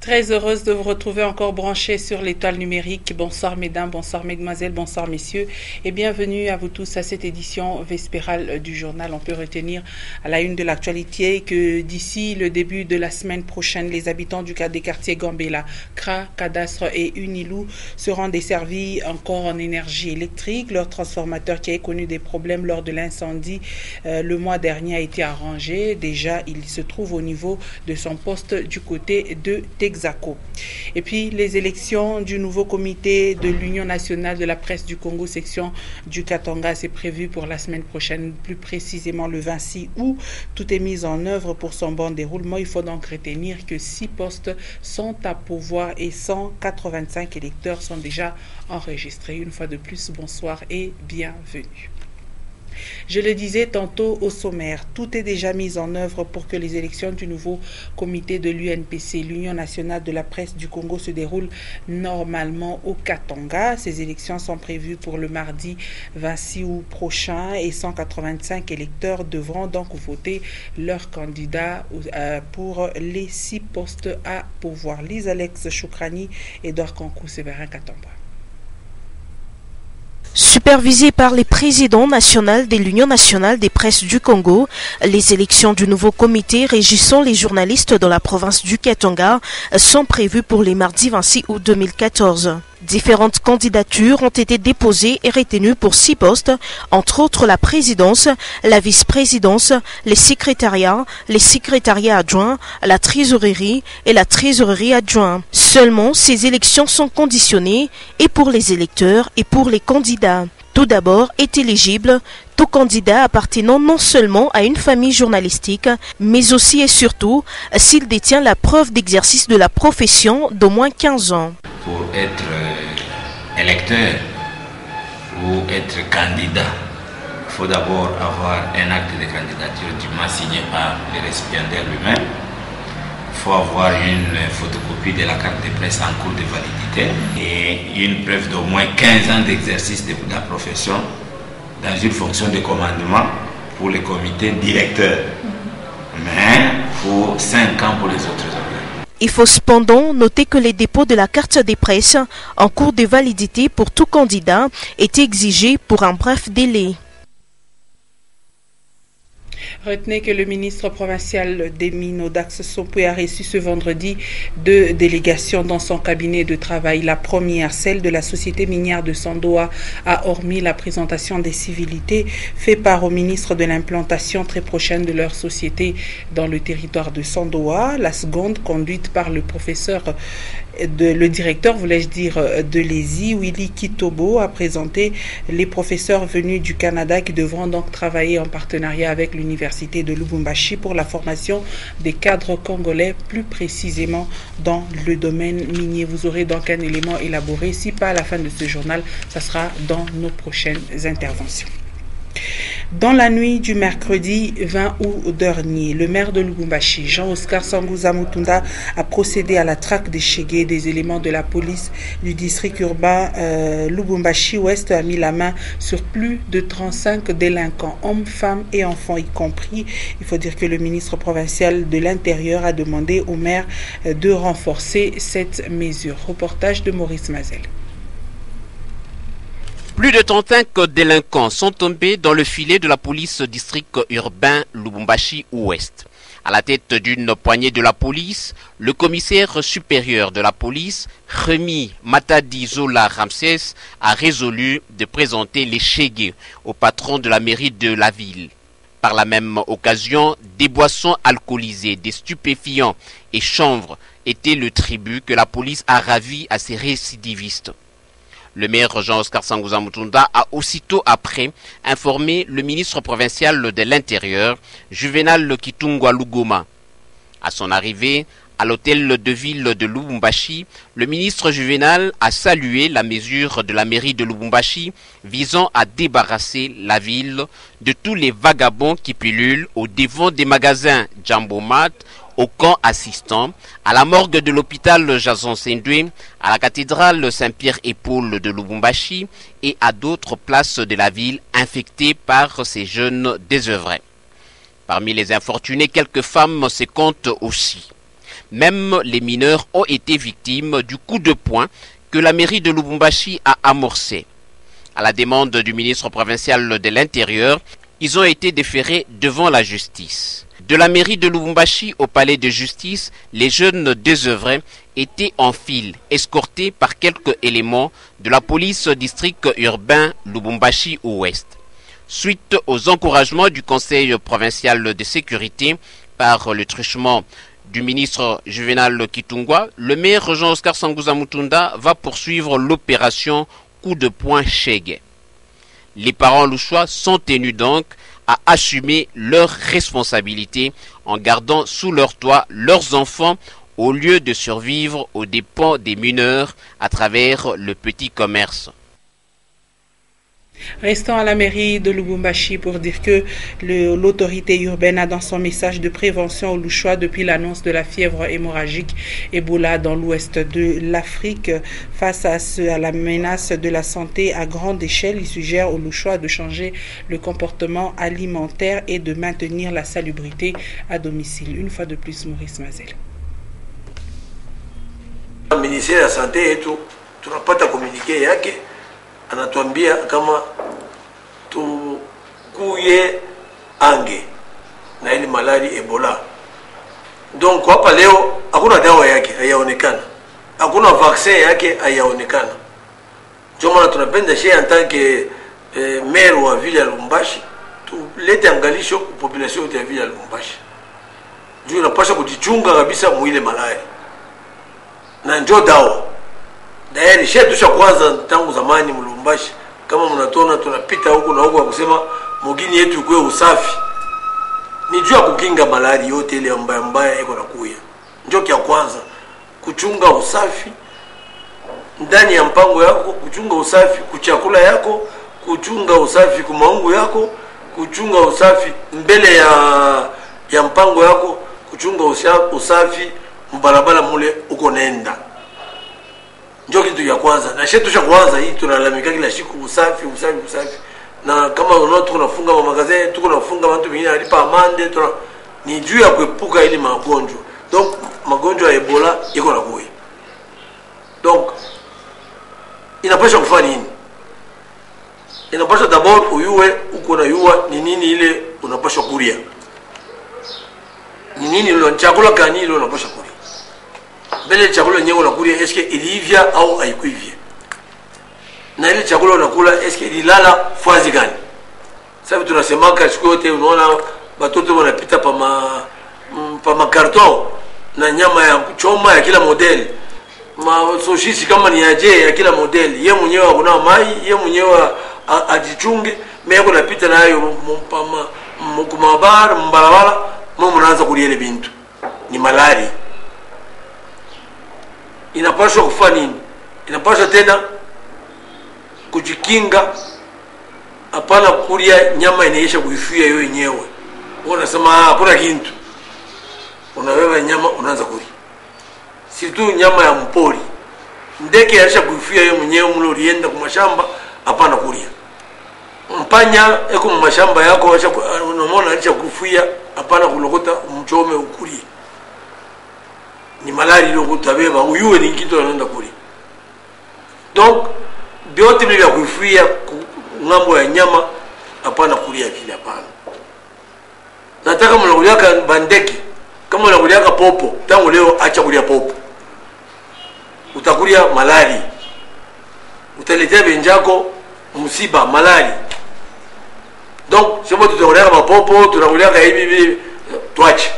Très heureuse de vous retrouver encore branchés sur l'étoile numérique. Bonsoir mesdames, bonsoir mesdemoiselles, bonsoir messieurs et bienvenue à vous tous à cette édition vespérale du journal. On peut retenir à la une de l'actualité que d'ici le début de la semaine prochaine, les habitants des quartiers Gambela, Kra, Cadastre et Unilou seront desservis encore en énergie électrique. Leur transformateur qui a connu des problèmes lors de l'incendie le mois dernier a été arrangé. Déjà, il se trouve au niveau de son poste du côté de Texaco. Et puis les élections du nouveau comité de l'Union nationale de la presse du Congo section du Katanga, c'est prévu pour la semaine prochaine, plus précisément le 26 août. Tout est mis en œuvre pour son bon déroulement. Il faut donc retenir que 6 postes sont à pourvoir et 185 électeurs sont déjà enregistrés. Une fois de plus, bonsoir et bienvenue. Je le disais tantôt au sommaire, tout est déjà mis en œuvre pour que les élections du nouveau comité de l'UNPC, l'Union nationale de la presse du Congo, se déroulent normalement au Katanga. Ces élections sont prévues pour le mardi 26 août prochain et 185 électeurs devront donc voter leurs candidats pour les 6 postes à pourvoir. Lise Alex Choukrani, Edouard Kankou, Séverin Katamba. Supervisées par les présidents nationaux de l'Union nationale des presses du Congo, les élections du nouveau comité régissant les journalistes dans la province du Katanga sont prévues pour les mardis 26 août 2014. Différentes candidatures ont été déposées et retenues pour 6 postes, entre autres la présidence, la vice-présidence, les secrétariats adjoints, la trésorerie et la trésorerie adjointe. Seulement, ces élections sont conditionnées et pour les électeurs et pour les candidats. Tout d'abord, est éligible tout candidat appartenant non seulement à une famille journalistique, mais aussi et surtout s'il détient la preuve d'exercice de la profession d'au moins 15 ans. Pour être électeur ou être candidat, il faut d'abord avoir un acte de candidature dûment signé par le récipiendaire lui-même. Il faut avoir une photocopie de la carte de presse en cours de validité et une preuve d'au moins 15 ans d'exercice de la profession dans une fonction de commandement pour le comité directeur. Mais il faut 5 ans pour les autres organes. Il faut cependant noter que les dépôts de la carte des presses en cours de validité pour tout candidat est exigé pour un bref délai. Retenez que le ministre provincial des Mines, Audax Sopoué, a reçu ce vendredi 2 délégations dans son cabinet de travail. La première, celle de la société minière de Sandoa, a hormis la présentation des civilités fait part au ministre de l'implantation très prochaine de leur société dans le territoire de Sandoa. La seconde, conduite par le le directeur, voulais-je dire, de l'ESI, Willy Kitobo, a présenté les professeurs venus du Canada qui devront donc travailler en partenariat avec l'université de Lubumbashi pour la formation des cadres congolais, plus précisément dans le domaine minier. Vous aurez donc un élément élaboré, si pas à la fin de ce journal, ça sera dans nos prochaines interventions. Dans la nuit du mercredi 20 août dernier, le maire de Lubumbashi, Jean-Oscar Sangouza Mutunda, a procédé à la traque des Chégués. Des éléments de la police du district urbain Lubumbashi-Ouest a mis la main sur plus de 35 délinquants, hommes, femmes et enfants y compris. Il faut dire que le ministre provincial de l'Intérieur a demandé au maire de renforcer cette mesure. Reportage de Maurice Mazel. Plus de 35 délinquants sont tombés dans le filet de la police district urbain Lubumbashi-Ouest. À la tête d'une poignée de la police, le commissaire supérieur de la police, Rémi Matadi Zola Ramsès, a résolu de présenter les Chégués au patron de la mairie de la ville. Par la même occasion, des boissons alcoolisées, des stupéfiants et chanvre étaient le tribut que la police a ravi à ces récidivistes. Le maire Jean-Oscar Sangouza Mutunda a aussitôt après informé le ministre provincial de l'Intérieur, Juvenal Kitungwa Lugoma. À son arrivée à l'hôtel de ville de Lubumbashi, le ministre Juvenal a salué la mesure de la mairie de Lubumbashi visant à débarrasser la ville de tous les vagabonds qui pullulent au devant des magasins Jambomat, au camp assistant, à la morgue de l'hôpital Jason Sendwe, à la cathédrale Saint-Pierre-et-Paul de Lubumbashi et à d'autres places de la ville infectées par ces jeunes désœuvrés. Parmi les infortunés, quelques femmes se comptent aussi. Même les mineurs ont été victimes du coup de poing que la mairie de Lubumbashi a amorcé. À la demande du ministre provincial de l'Intérieur, ils ont été déférés devant la justice. De la mairie de Lubumbashi au palais de justice, les jeunes désœuvrés étaient en file, escortés par quelques éléments de la police district urbain Lubumbashi-Ouest. Suite aux encouragements du Conseil provincial de sécurité par le truchement du ministre Juvenal Kitungwa, le maire Jean-Oscar Sanguza Mutunda va poursuivre l'opération coup de poing Chege. Les parents louchois sont tenus donc à assumer leurs responsabilités en gardant sous leur toit leurs enfants au lieu de survivre aux dépens des mineurs à travers le petit commerce. Restons à la mairie de Lubumbashi pour dire que l'autorité urbaine a dans son message de prévention aux Louchois depuis l'annonce de la fièvre hémorragique Ebola dans l'ouest de l'Afrique. Face à la menace de la santé à grande échelle, il suggère aux Louchois de changer le comportement alimentaire et de maintenir la salubrité à domicile. Une fois de plus, Maurice Mazel. Le ministère de la Santé et tout, tu n'as pas communiqué yake. Anatuambia kama tukuye ange na ile malari Ebola. Donc hapa leo hakuna dawa yake hayaonekana, hakuna vaccine yake hayaonekana. Ndio maana tunapenda shehe antanke maire wa vile ya Lubumbashi tulete angalisho kwa population yote ya vile ya Lubumbashi. Ndio inapaswa kujichunga kabisa mwile malari na ndio dawa. Dairi shehe tusha kwanza tangu zamani Lubumbashi, kama mnatona tunapita huko na huko kusema mugini yetu ikuwe usafi. Ni juu ya kukinga malari yote ile mbaya mbaya iko nakuya. Ndio kia kwanza kuchunga usafi ndani ya mpango yako, kuchunga usafi kuchakula yako, kuchunga usafi kwa maungu yako, kuchunga usafi mbele ya mpango yako, kuchunga usafi mbarabara mule uko nenda. Ndio kitu ya kwanza. Na shetu cha kwanza hii tunalalamika kila siku usafi. Na kama unaona tunafunga magazeti, tunafunga watu wengine alipa amande, ni juu ya kuepuka ile magonjwa. Donc magonjwa ya Ebola iko na kuya. Donc inapaswa kufanya nini? Inapaswa d'abord uyue uko na yua ni nini ile unapaswa kulia. Ni nini ile chakula gani ile unapaswa kulia. Bele chakula nyengo unakulia eske ilivya au haikuivya. Na ile chakula unakula eske ililala fazi gani. Sasa tunasemaka siku yote unaona watoto wanapita pa makarton na nyama ya kuchoma ya kila model. Soshisi kama ni aje ya kila model. Yeye mwenyewe hakuna mai, yeye mwenyewe ajichunge, mimi yako napita nayo mkumabar mbarabara, mimi mnaanza kulia ile bintu. Ni malari. Inapaswa kufanya nini? Inapaswa tena kujikinga, hapana kulia nyama inaisha kuifia yeye yenyewe. Unasema hakuna kitu. Unaweka nyama unaanza kulia. Si tu nyama ya mpori. Ndege aisha kuifia yeye mwenyewe mlo lienda kwa mashamba, hapana kulia. Mpanya eko mashamba yako aisha unaona aisha kufia, hapana kulokota mchome ukulie. Ni malari ile kutabeba uyue ni kitu anaenda kuli. Donc biote vile vya kuifia ngambo ya nyama hapana kulia kile hapana. Nataka mnakuliaka bandeki, kama unakuliaka popo, tangu leo acha kulia popo. Utakulia malari. Utaletea benjako msiba malari. Donc sema tutakuliaka mapopo, tunakuliaka hivi tuache.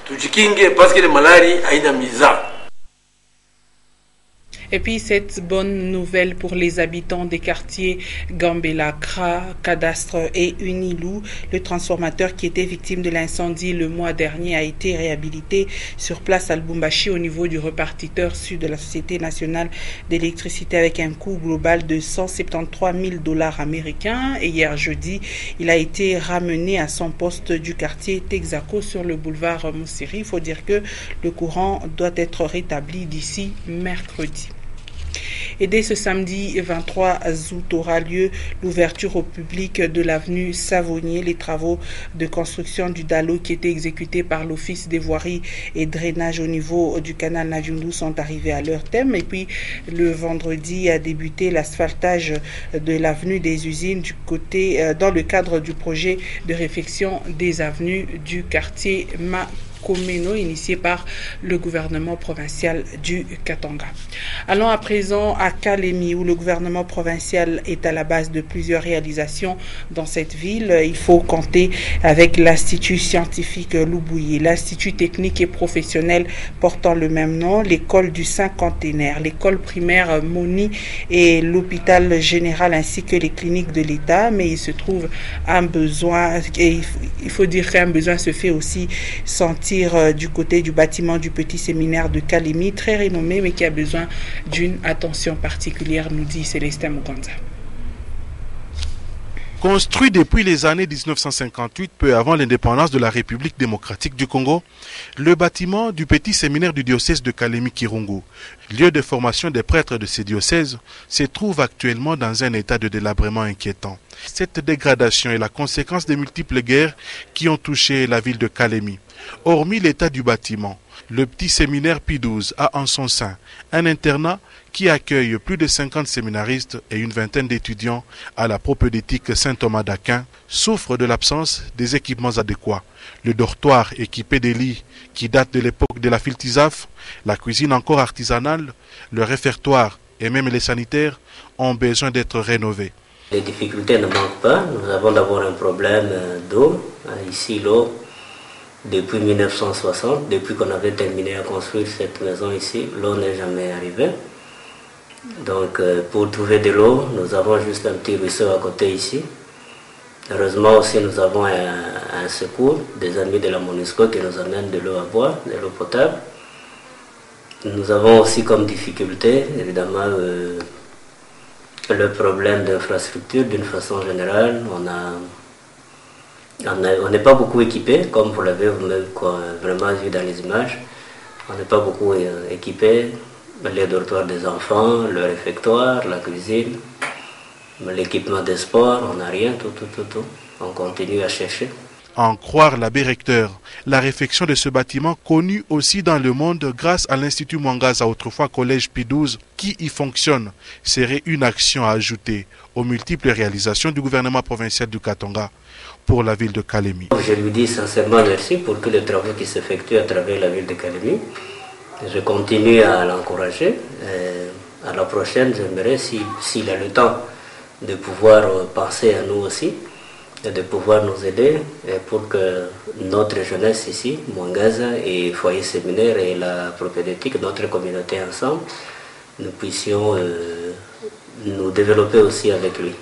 Tujikinge parce que les maladies haina miza. Et puis cette bonne nouvelle pour les habitants des quartiers Gambela, Kra, Cadastre et Unilou. Le transformateur qui était victime de l'incendie le mois dernier a été réhabilité sur place à Lubumbashi au niveau du repartiteur sud de la Société nationale d'électricité avec un coût global de 173 000 $ américains. Et hier jeudi, il a été ramené à son poste du quartier Texaco sur le boulevard Moussiri. Il faut dire que le courant doit être rétabli d'ici mercredi. Et dès ce samedi 23 août aura lieu l'ouverture au public de l'avenue Savonnier. Les travaux de construction du Dalo qui étaient exécutés par l'Office des voiries et drainage au niveau du canal Naviundu sont arrivés à leur terme. Et puis le vendredi a débuté l'asphaltage de l'avenue des Usines du côté, dans le cadre du projet de réfection des avenues du quartier Makomeno, initié par le gouvernement provincial du Katanga. Allons à présent à Kalemi, où le gouvernement provincial est à la base de plusieurs réalisations dans cette ville. Il faut compter avec l'Institut scientifique Lubouye, l'Institut technique et professionnel portant le même nom, l'école du cinquantenaire, l'école primaire Moni et l'hôpital général ainsi que les cliniques de l'État. Mais il se trouve un besoin, et il faut dire qu'un besoin se fait aussi sentir du côté du bâtiment du petit séminaire de Kalemi, très renommé mais qui a besoin d'une attention particulière, nous dit Célestin Mugonza. Construit depuis les années 1958, peu avant l'indépendance de la République démocratique du Congo, le bâtiment du petit séminaire du diocèse de Kalemi-Kirungu, lieu de formation des prêtres de ces diocèses, se trouve actuellement dans un état de délabrement inquiétant. Cette dégradation est la conséquence des multiples guerres qui ont touché la ville de Kalemi. Hormis l'état du bâtiment, le petit séminaire Pie XII a en son sein un internat qui accueille plus de 50 séminaristes et une vingtaine d'étudiants à la propédeutique Saint-Thomas d'Aquin, souffre de l'absence des équipements adéquats. Le dortoir équipé des lits qui datent de l'époque de la Filtisaf, la cuisine encore artisanale, le réfectoire et même les sanitaires ont besoin d'être rénovés. Les difficultés ne manquent pas. Nous avons d'abord un problème d'eau. Ici, l'eau, depuis 1960, depuis qu'on avait terminé à construire cette maison ici, l'eau n'est jamais arrivée. Donc, pour trouver de l'eau, nous avons juste un petit ruisseau à côté ici. Heureusement aussi, nous avons un secours des amis de la MONUSCO qui nous amènent de l'eau à boire, de l'eau potable. Nous avons aussi comme difficulté, évidemment, le problème d'infrastructure d'une façon générale. On n'est pas beaucoup équipé, comme vous l'avez vous-même vraiment vu dans les images. On n'est pas beaucoup équipé. Les dortoirs des enfants, le réfectoire, la cuisine, l'équipement des sports, on n'a rien, tout. On continue à chercher. En croire l'abbé recteur, la réfection de ce bâtiment, connu aussi dans le monde grâce à l'Institut Mwangaza, autrefois collège Pie XII, qui y fonctionne, serait une action à ajouter aux multiples réalisations du gouvernement provincial du Katanga pour la ville de Kalemi. Je lui dis sincèrement merci pour tous les travaux qui s'effectuent à travers la ville de Kalemi. Je continue à l'encourager. À la prochaine, j'aimerais, s'il a le temps, de pouvoir penser à nous aussi, et de pouvoir nous aider pour que notre jeunesse ici, Mwangaza et Foyer Séminaire et la propédeutique, notre communauté ensemble, nous puissions nous développer aussi avec lui.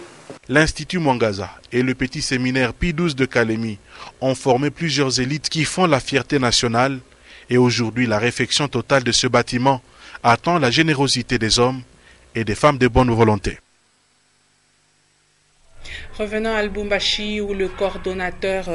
L'Institut Mwangaza et le petit séminaire Pie XII de Kalemi ont formé plusieurs élites qui font la fierté nationale. Et aujourd'hui, la réfection totale de ce bâtiment attend la générosité des hommes et des femmes de bonne volonté. Revenons à Lubumbashi, où le coordonnateur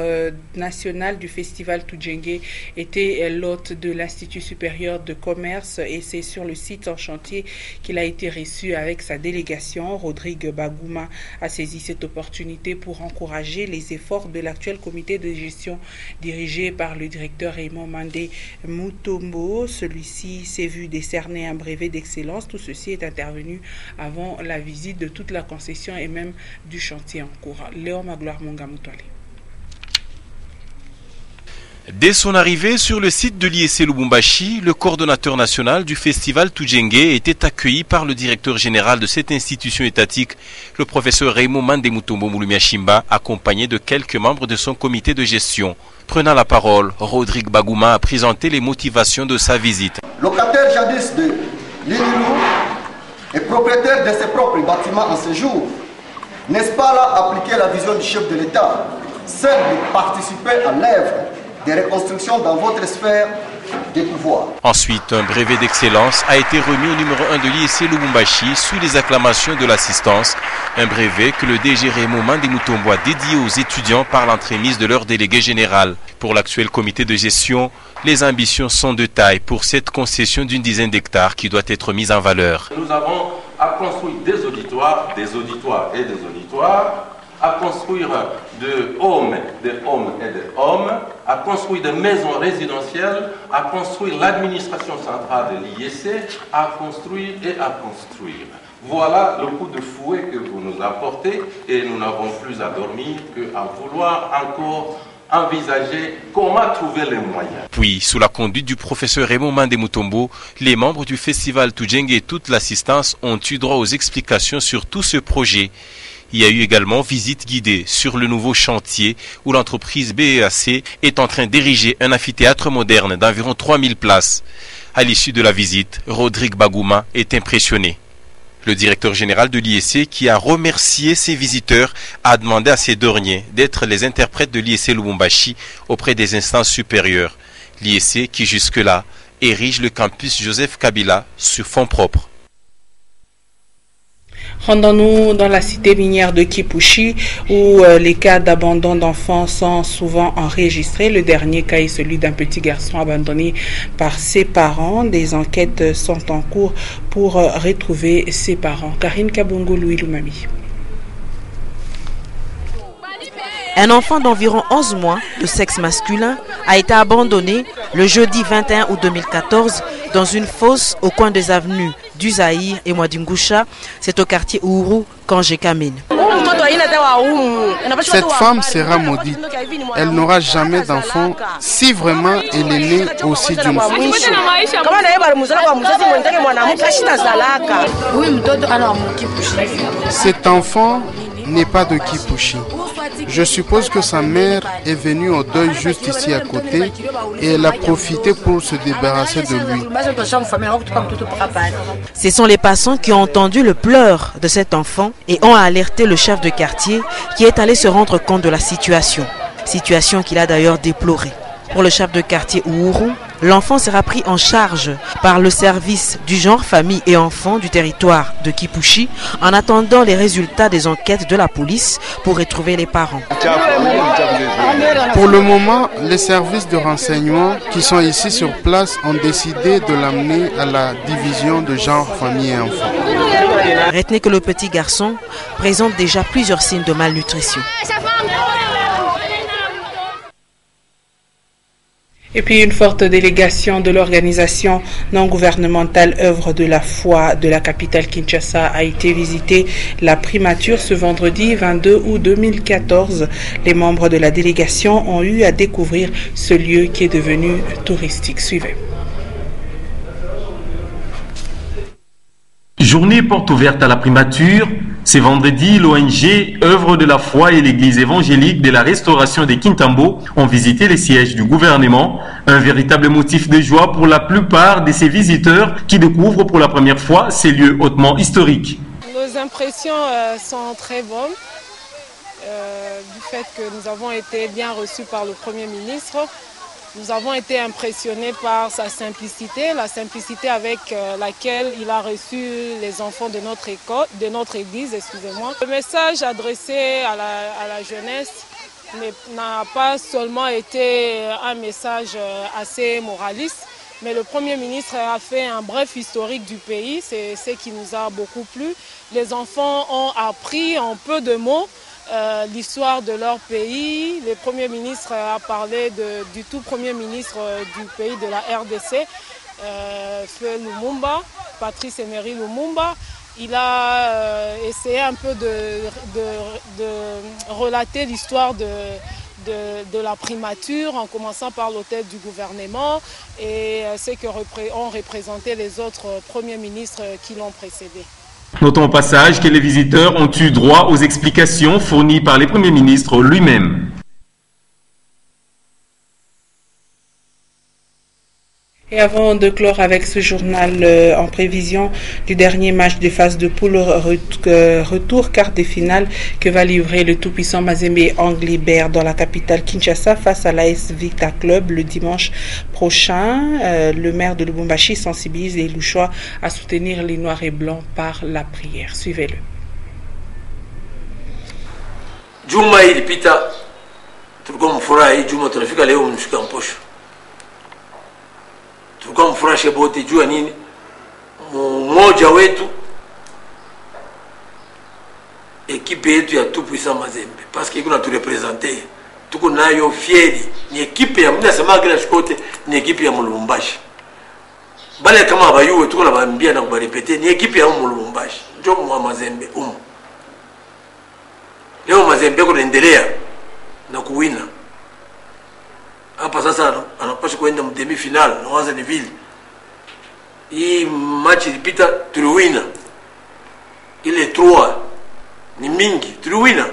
national du festival Tudjenge était l'hôte de l'Institut supérieur de commerce, et c'est sur le site en chantier qu'il a été reçu avec sa délégation. Rodrigue Bagouma a saisi cette opportunité pour encourager les efforts de l'actuel comité de gestion dirigé par le directeur Raymond Mandé Mutombo. Celui-ci s'est vu décerner un brevet d'excellence. Tout ceci est intervenu avant la visite de toute la concession et même du chantier en cours. Léon Magloire Mongamutwale. Dès son arrivée sur le site de l'IEC Lubumbashi, le coordonnateur national du festival Tudjenge était accueilli par le directeur général de cette institution étatique, le professeur Raymond Mandé Mutombo Mulumiashimba, accompagné de quelques membres de son comité de gestion. Prenant la parole, Rodrigue Bagouma a présenté les motivations de sa visite. Locataire jadis de l'Inilou et propriétaire de ses propres bâtiments en séjour, n'est-ce pas là appliquer la vision du chef de l'État, celle de participer à l'œuvre de reconstruction dans votre sphère de pouvoir. Ensuite, un brevet d'excellence a été remis au numéro 1 de l'IEC Lubumbashi sous les acclamations de l'assistance. Un brevet que le DG Raymond Mandé-Mutombo a dédié aux étudiants par l'entremise de leur délégué général. Pour l'actuel comité de gestion, les ambitions sont de taille pour cette concession d'une dizaine d'hectares qui doit être mise en valeur. Nous avons à construire des auditoires et des auditoires, à construire des hommes et des hommes, à construire des maisons résidentielles, à construire l'administration centrale de l'IEC, à construire et à construire. Voilà le coup de fouet que vous nous apportez et nous n'avons plus à dormir qu'à vouloir encore envisager comment trouver les moyens. Puis, sous la conduite du professeur Raymond Mandé-Mutombo, les membres du festival Tujenge et toute l'assistance ont eu droit aux explications sur tout ce projet. Il y a eu également visite guidée sur le nouveau chantier où l'entreprise BEAC est en train d'ériger un amphithéâtre moderne d'environ 3000 places. À l'issue de la visite, Rodrigue Bagouma est impressionné. Le directeur général de l'IEC, qui a remercié ses visiteurs, a demandé à ces derniers d'être les interprètes de l'IEC Lubumbashi auprès des instances supérieures. L'IEC qui jusque-là érige le campus Joseph Kabila sur fonds propres. Rendons-nous dans la cité minière de Kipushi où les cas d'abandon d'enfants sont souvent enregistrés. Le dernier cas est celui d'un petit garçon abandonné par ses parents. Des enquêtes sont en cours pour retrouver ses parents. Karine Kabongo, Louis Lumami. Un enfant d'environ 11 mois, de sexe masculin, a été abandonné le jeudi 21 août 2014 dans une fosse au coin des avenues du Zaïre et Mwadingusha. C'est au quartier Ouru, Kangé-Kamine. Cette femme sera maudite. Elle n'aura jamais d'enfant si vraiment elle est née aussi d'une femme. Cet enfant n'est pas de Kipushi. Je suppose que sa mère est venue au deuil juste ici à côté et elle a profité pour se débarrasser de lui. Ce sont les passants qui ont entendu le pleur de cet enfant et ont alerté le chef de quartier qui est allé se rendre compte de la situation qu'il a d'ailleurs déplorée. Pour le chef de quartier Ouru, l'enfant sera pris en charge par le service du genre famille et enfants du territoire de Kipushi en attendant les résultats des enquêtes de la police pour retrouver les parents. Pour le moment, les services de renseignement qui sont ici sur place ont décidé de l'amener à la division de genre famille et enfants. Retenez que le petit garçon présente déjà plusieurs signes de malnutrition. Et puis une forte délégation de l'organisation non gouvernementale Œuvre de la foi de la capitale Kinshasa a été visiter la primature ce vendredi 22 août 2014. Les membres de la délégation ont eu à découvrir ce lieu qui est devenu touristique. Suivez. Journée porte ouverte à la primature. Ce vendredi, l'ONG Œuvre de la foi et l'Église évangélique de la Restauration des Kintambo ont visité les sièges du gouvernement. Un véritable motif de joie pour la plupart de ces visiteurs qui découvrent pour la première fois ces lieux hautement historiques. Nos impressions sont très bonnes du fait que nous avons été bien reçus par le Premier ministre. Nous avons été impressionnés par sa simplicité, la simplicité avec laquelle il a reçu les enfants de notre école, de notre église, excusez-moi. Le message adressé à la jeunesse n'a pas seulement été un message assez moraliste, mais le Premier ministre a fait un bref historique du pays, c'est ce qui nous a beaucoup plu. Les enfants ont appris en peu de mots l'histoire de leur pays. Le Premier ministre a parlé du tout Premier ministre du pays de la RDC, Feu Lumumba, Patrice Emery Lumumba. Il a essayé un peu de relater l'histoire de la primature en commençant par l'hôtel du gouvernement et ce que ont représenté les autres premiers ministres qui l'ont précédé. Notons au passage que les visiteurs ont eu droit aux explications fournies par le Premier ministre lui-même. Et avant de clore avec ce journal en prévision du dernier match des phases de poule retour quart de finale que va livrer le tout-puissant Mazembe Anglibert dans la capitale Kinshasa face à l'AS Vita Club le dimanche prochain. Le maire de Lubumbashi sensibilise les Louchois à soutenir les Noirs et Blancs par la prière. Suivez-le. Juma ilipita tulikuwa mfurahi Juma tunafika leo mshika mposho. Tulikuwa mfurahi bote jua nini? Mmoja wetu ekipe yetu ya tout-puissant Mazembe parce que kuna tu représenter tuko nayo fieri ni ekipe ya mna sema kila shikote ni ekipe ya Lubumbashi. Bale kama abayuwe tuko na baambia na kubarepete ni ekipe ya Lubumbashi. Ndio mwa Mazembe Leo Mazembe kunaendelea na kuwina. Hapa sasa anapaswa kwenda mdemi final na waza ni vile. Hii match ilipita tuliwina. Ile 3 ni mingi tuliwina.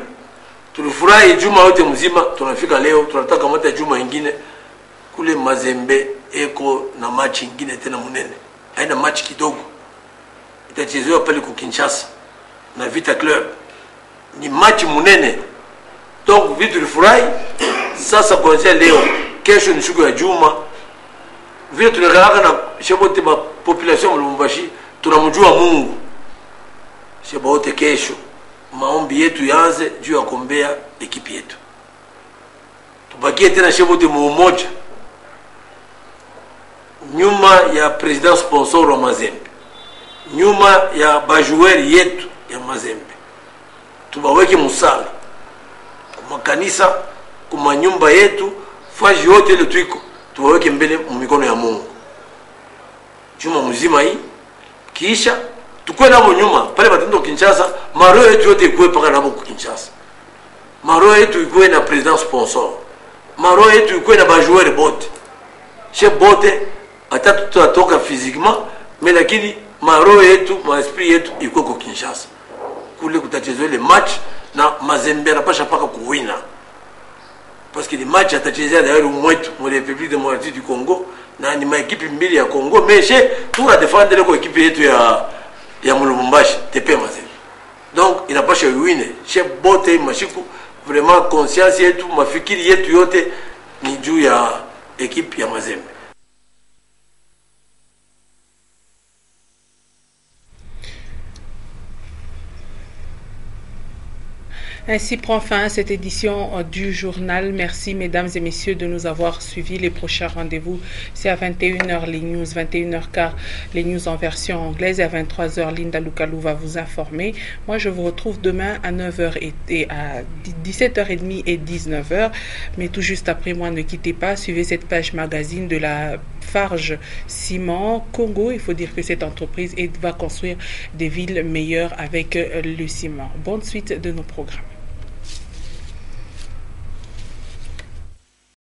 Tulifurahi juma yote mzima tunafika leo tunataka mata juma ingine kule Mazembe eko na match ingine tena munene. Haina match kidogo. Itachezewa pale ku Kinshasa na Vita Club. Ni match munene. Donc vitu tulifurahi. Sasa kuanzia leo kesho ni siku ya juma. Vile tunakaa na shebote ba population ya Lubumbashi tunamjua Mungu. Shebote kesho maombi yetu yaanze juu ya kuombea ekipi yetu. Tubakie tena shebote mmoja. Nyuma ya president sponsor wa Mazembe. Nyuma ya bajueri yetu ya Mazembe. Tubaweke musala kuma kanisa kuma nyumba yetu faji yote ile tuiko tuwaweke mbele mikono ya Mungu juma mzima hii kisha tukue nabo nyuma pale batendo Kinshasa maro yetu yote ikuwe paka nabo Kinshasa maro yetu ikuwe na president sponsor maro yetu ikuwe na bajoueur bote chef bote atatu tutatoka physiquement mais lakini maro yetu ma esprit yetu ikuwe kwa Kinshasa kule kutachezwa ile match na Mazembe anapasha paka kuwina parce que les matchs atachezwa d'ailleurs mwetu mu République démocratique du Congo na ni maekipe mbili ya Congo mais chez tout la défendre ile ekipe yetu ya Lubumbashi TP Mazembe donc inapasha wine chez bote mashiku vraiment conscience yetu mafikiri yetu yote ni juu ya ekipe ya Mazembe. Ainsi prend fin cette édition du journal. Merci mesdames et messieurs de nous avoir suivis. Les prochains rendez-vous, c'est à 21h les news, 21h15 les news en version anglaise et à 23h Linda Lukalou va vous informer. Moi je vous retrouve demain à 9h et à 17h30 et 19h. Mais tout juste après moi, ne quittez pas, suivez cette page magazine de la Farge Ciment Congo. Il faut dire que cette entreprise va construire des villes meilleures avec le ciment. Bonne suite de nos programmes.